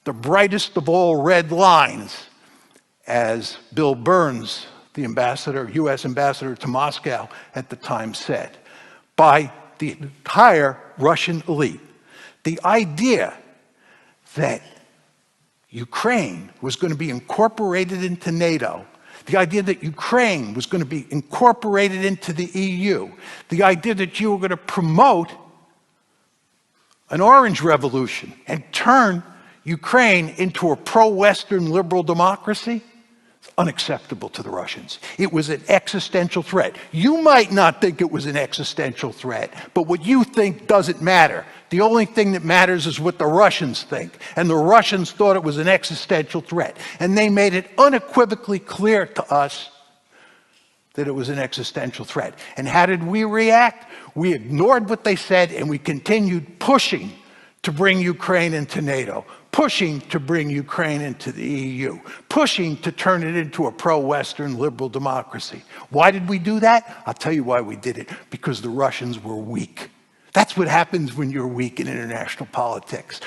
the brightest of all red lines, as Bill Burns, the ambassador, U.S. ambassador to Moscow at the time said, by the entire Russian elite. The idea that Ukraine was going to be incorporated into NATO, the idea that Ukraine was going to be incorporated into the EU, the idea that you were going to promote an orange revolution and turn Ukraine into a pro-Western liberal democracy, it's unacceptable to the Russians. It was an existential threat. You might not think it was an existential threat, but what you think doesn't matter. The only thing that matters is what the Russians think. And the Russians thought it was an existential threat. And they made it unequivocally clear to us that it was an existential threat. And how did we react? We ignored what they said and we continued pushing to bring Ukraine into NATO, pushing to bring Ukraine into the EU, pushing to turn it into a pro-Western liberal democracy. Why did we do that? I'll tell you why we did it. Because the Russians were weak. That's what happens when you're weak in international politics.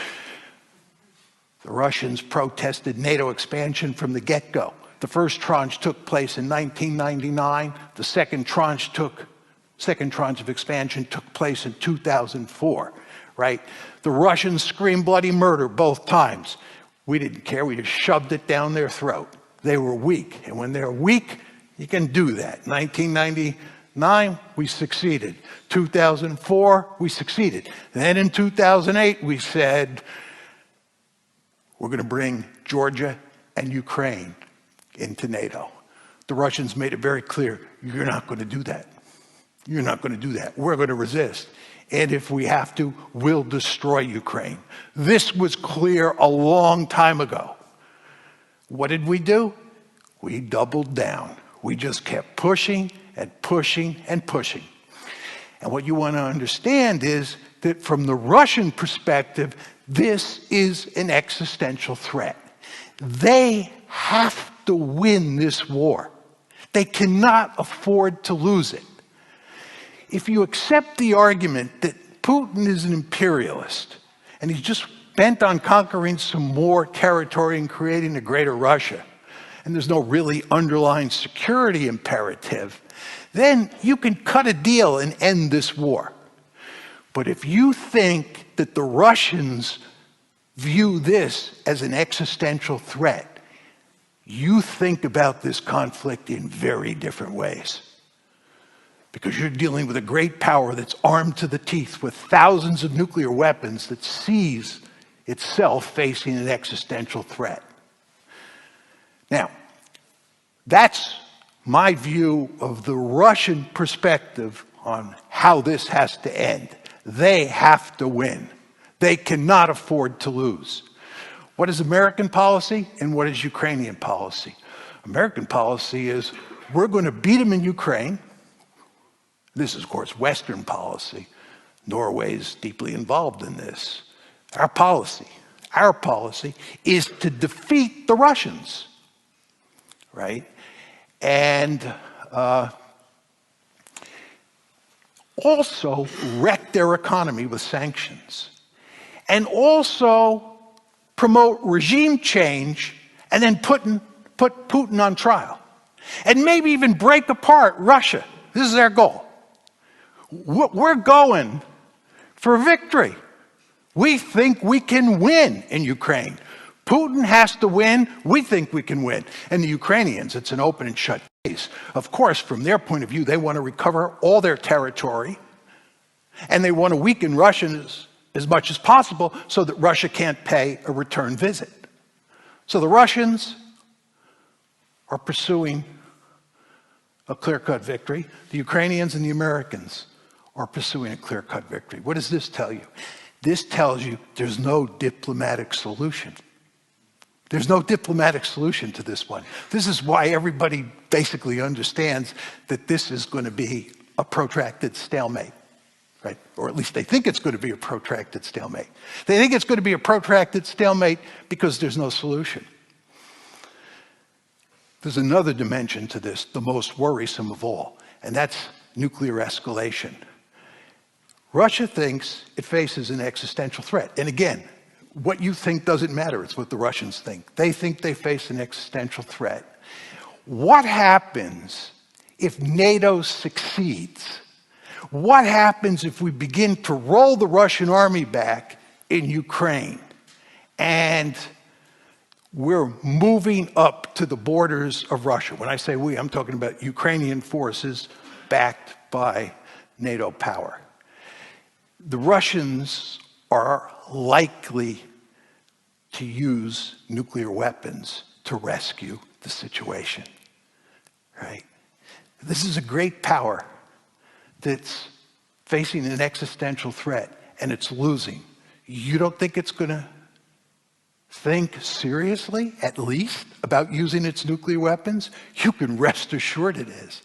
The Russians protested NATO expansion from the get-go. The first tranche took place in 1999. The second tranche of expansion took place in 2004, right? The Russians screamed bloody murder both times. We didn't care. We just shoved it down their throat. They were weak. And when they're weak, you can do that. 1999, we succeeded. 2004, we succeeded. Then in 2008, we said, we're going to bring Georgia and Ukraine into NATO. The Russians made it very clear, you're not going to do that. You're not going to do that. We're going to resist. And if we have to, we'll destroy Ukraine. This was clear a long time ago. What did we do? We doubled down. We just kept pushing and pushing and pushing. And what you want to understand is that from the Russian perspective, this is an existential threat. They have to win this war. They cannot afford to lose it. If you accept the argument that Putin is an imperialist and he's just bent on conquering some more territory and creating a greater Russia, and there's no really underlying security imperative, then you can cut a deal and end this war. But if you think that the Russians view this as an existential threat, you think about this conflict in very different ways. Because you're dealing with a great power that's armed to the teeth with thousands of nuclear weapons that sees itself facing an existential threat. Now, that's my view of the Russian perspective on how this has to end. They have to win. They cannot afford to lose. What is American policy and what is Ukrainian policy? American policy is we're going to beat them in Ukraine. This is, of course, Western policy. Norway's deeply involved in this. Our policy is to defeat the Russians, right? And also wreck their economy with sanctions. And also promote regime change and then put Putin on trial. And maybe even break apart Russia. This is their goal. We're going for victory. We think we can win in Ukraine. Putin has to win. We think we can win. And the Ukrainians, it's an open and shut case. Of course, from their point of view, they want to recover all their territory. And they want to weaken Russia as much as possible so that Russia can't pay a return visit. So the Russians are pursuing a clear-cut victory. The Ukrainians and the Americans are pursuing a clear-cut victory. What does this tell you? This tells you there's no diplomatic solution. There's no diplomatic solution to this one. This is why everybody basically understands that this is going to be a protracted stalemate, right? Or at least they think it's going to be a protracted stalemate. They think it's going to be a protracted stalemate because there's no solution. There's another dimension to this, the most worrisome of all, and that's nuclear escalation. Russia thinks it faces an existential threat. And again, what you think doesn't matter. It's what the Russians think. They think they face an existential threat. What happens if NATO succeeds? What happens if we begin to roll the Russian army back in Ukraine and we're moving up to the borders of Russia? When I say we, I'm talking about Ukrainian forces backed by NATO power. The Russians are likely to use nuclear weapons to rescue the situation, right? This is a great power that's facing an existential threat, and it's losing. You don't think it's going to think seriously, at least, about using its nuclear weapons? You can rest assured it is.